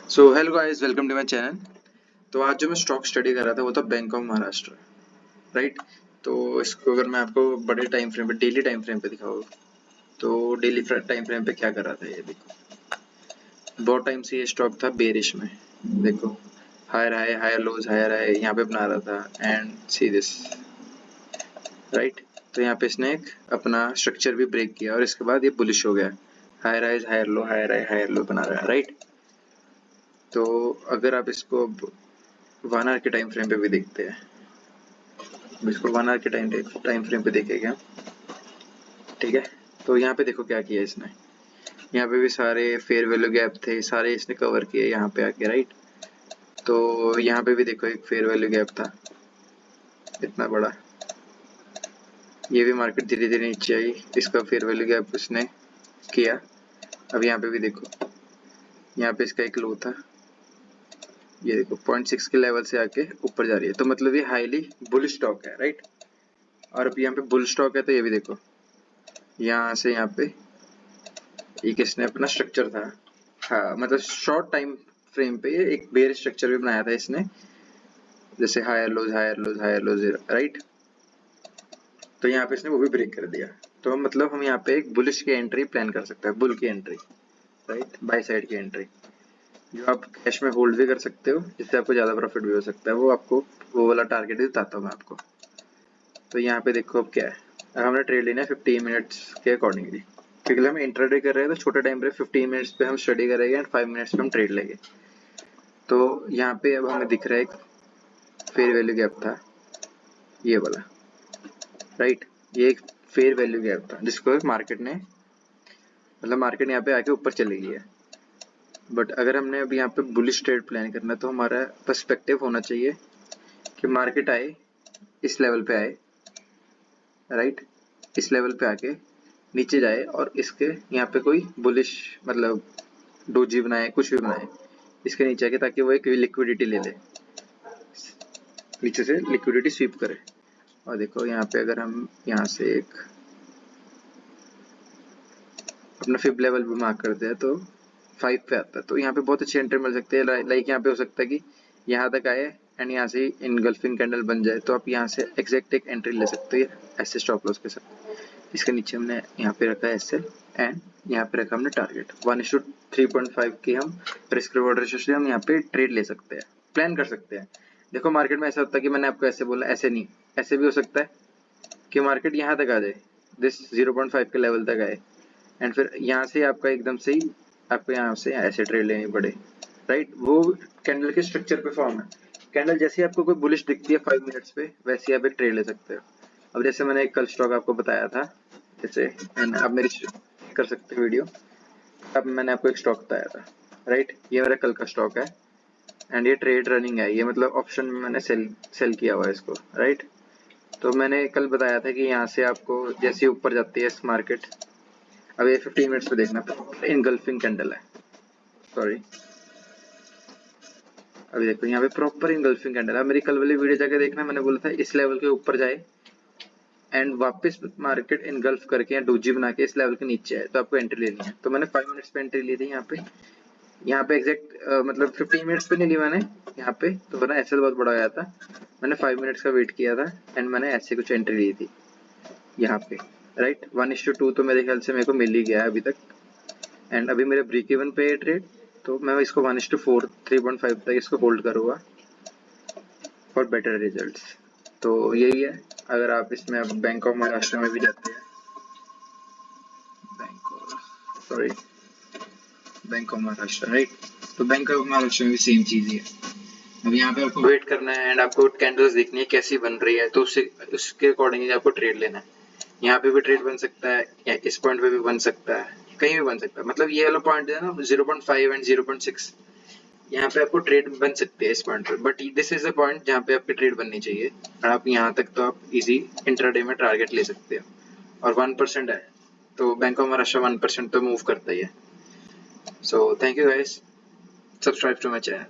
So hello guys, welcome to my channel. तो आज जो मैं स्टॉक स्टडी कर रहा था वो था बैंक ऑफ महाराष्ट्र, राइट। तो इसको अगर मैं आपको बड़े टाइम फ्रेम पे, डेली टाइम फ्रेम पे दिखाऊँ तो डेली टाइम फ्रेम पे क्या कर रहा था, ये देखो। बहुत टाइम से ये स्टॉक था बेरिश में। देखो, higher high, higher lows, higher high यहाँ पे बना रहा था एंड सी दिस, राइट। तो यहाँ पे इसने एक अपना स्ट्रक्चर भी ब्रेक किया और इसके बाद ये बुलिश हो गया। Higher highs, higher low, higher high, higher low बना रहा है, राइट। तो अगर आप इसको 1 आवर के टाइम फ्रेम पे भी देखते हैं, इसको 1 आवर के टाइम फ्रेम पे देखेगा, ठीक है। तो यहाँ पे देखो क्या किया इसने। यहाँ पे भी सारे फेयर वैल्यू गैप थे, सारे इसने कवर किए यहाँ पे आके, राइट। तो यहाँ पे भी देखो एक फेयर वैल्यू गैप था इतना बड़ा, ये भी मार्केट धीरे धीरे नीचे आई, इसका फेयर वैल्यू गैप उसने किया। अब यहाँ पे भी देखो, यहाँ पे इसका एक लो था, ये देखो 0.6 के लेवल से आके ऊपर जा रही है, तो मतलब ये हाईली बुल स्टॉक है, राइट। और अब यहाँ पे बुल स्टॉक है, तो ये भी देखो यहाँ से यहाँ पे एक इसने अपना स्ट्रक्चर था, हाँ, मतलब शॉर्ट टाइम फ्रेम पे एक बेयर स्ट्रक्चर भी बनाया था इसने, जैसे higher lows, higher lows, higher lows, right. तो यहाँ पे इसने वो भी ब्रेक कर दिया। तो मतलब हम यहाँ पे एक बुलिश की एंट्री प्लान कर सकते हैं, बुल की एंट्री, राइट, बाय साइड की एंट्री, जो आप कैश में होल्ड भी कर सकते हो, जिससे आपको ज्यादा प्रॉफिट भी हो सकता है। वो आपको वो वाला टारगेट भी बताता हूँ मैं आपको। तो यहाँ पे देखो अब क्या है, अब हमने ट्रेड लेना है 15 मिनट्स के अकॉर्डिंगली, क्योंकि हम इंट्राडे कर रहे हैं तो छोटे टाइम पे 15 मिनट्स पे हम स्टडी करेंगे एंड 5 मिनट्स पे हम ट्रेड लेंगे। तो यहाँ पे अब हमें दिख रहा है एक फेयर वैल्यू गैप था, ये वाला, राइट। ये एक फेयर वैल्यू गैप था जिसको मार्केट ने, मतलब मार्केट यहाँ पे आके ऊपर चली गई है। बट अगर हमने अभी यहाँ पे बुलिश ट्रेड प्लान करना है तो हमारा पर्सपेक्टिव होना चाहिए कि मार्केट आए, इस लेवल पे आए, राइट, इस लेवल पे आके नीचे जाए और इसके यहाँ पे कोई बुलिश मतलब डोजी बनाए, कुछ भी बनाए इसके नीचे आके, ताकि वो एक लिक्विडिटी ले ले, नीचे से लिक्विडिटी स्वीप करे। और देखो यहाँ पे अगर हम यहाँ से एक अपना फिब लेवल भी मार्क करते हैं तो 5 पे आता है, तो यहाँ पे बहुत अच्छी एंट्री मिल सकती है। लाइक यहाँ पे हो सकता है कि यहाँ तक आए एंड यहाँ से इनगल्फिंग कैंडल बन जाए, तो आप यहाँ से एग्जैक्ट एक एंट्री ले सकते हो ऐसे स्टॉप लॉस के साथ। इसके नीचे हमने यहाँ पे रखा है एसएल एंड यहाँ पे रखा हमने टारगेट 1:3.5 की हम रिस्क रिवॉर्ड रेशियो से हम यहाँ पे ट्रेड ले सकते हैं, प्लान कर सकते हैं। देखो मार्केट में ऐसा होता है कि मैंने आपको ऐसे बोला, ऐसे नहीं, ऐसे भी हो सकता है कि मार्केट यहाँ तक आ जाए, दिस 0.5 के लेवल तक आए एंड फिर यहाँ से आपका एकदम से ही आपको यहाँ से ऐसे ट्रेड लेनी पड़े, राइट। वो कैंडल के स्ट्रक्चर पे फॉर्म है। कैंडल जैसे आपको कोई बुलिश दिखती है 5 मिनट्स पे, वैसे आप एक ट्रेड ले सकते हो। अब जैसे मैंने एक कल स्टॉक आपको बताया था, जैसे आप मेरी कर सकते हो वीडियो, अब मैंने आपको एक स्टॉक बताया था, राइट। ये मेरा कल का स्टॉक है एंड ये ट्रेड रनिंग है, ये मतलब ऑप्शन में मैंने सेल किया हुआ है इसको, राइट। तो मैंने कल बताया था कि यहाँ से आपको जैसे ऊपर जाती है इस मार्केट, अब ये 15 मिनट्स पे देखना, इनगल्फिंग कैंडल है, सॉरी, अभी देखो यहाँ पे प्रॉपर इनगल्फिंग कैंडल है। मेरी कल वाली वीडियो जाके देखना, मैंने बोला था इस लेवल के ऊपर जाए एंड वापस मार्केट इनगल्फ करके या डोजी बना के इस लेवल के नीचे आए तो आपको एंट्री लेनी है। तो मैंने 5 मिनट्स पे एंट्री ली थी यहाँ पे एग्जैक्ट मतलब 15 मिनट्स पे नहीं ली मैंने यहाँ पे, तो वरना एसएल बहुत बड़ा आया था। मैंने 5 मिनट्स का वेट किया था एंड मैंने ऐसे कुछ एंट्री ली थी यहाँ पे, राइट। 1:2 तो मेरे ख्याल से मेरे को मिल ही गया है अभी तक एंड अभी मेरे ब्रेक इवन पे है ट्रेड, तो मैं इसको 1:4 3.5 तक इसको होल्ड करूँगा फॉर बेटर रिजल्ट्स। तो यही है। अगर आप इसमें अब बैंक ऑफ महाराष्ट्र में भी जाते हैं, sorry, bank of Maharashtra, right. तो बैंक ऑफ महाराष्ट्र में भी सेम चीज ही है। अब यहाँ पे आपको वेट करना है एंड आपको कैंडल्स देखनी है कैसी बन रही है, तो उसके अकॉर्डिंगली आपको ट्रेड लेना है। यहाँ पे भी ट्रेड बन सकता है या इस पॉइंट पे भी बन सकता है, कहीं भी बन सकता है। मतलब ये वाला पॉइंट है ना 0.5 एंड 0.6, यहाँ पे आपको ट्रेड बन सकते हैं इस पॉइंट पे, but this is the point जहाँ पे आपकी ट्रेड बननी चाहिए। और आप यहाँ तक तो आप इजी इंट्राडे में टारगेट ले सकते हो, और 1% है तो बैंक ऑफ महाराष्ट्र 1% तो मूव करता ही है। So thank you guys, subscribe to my channel.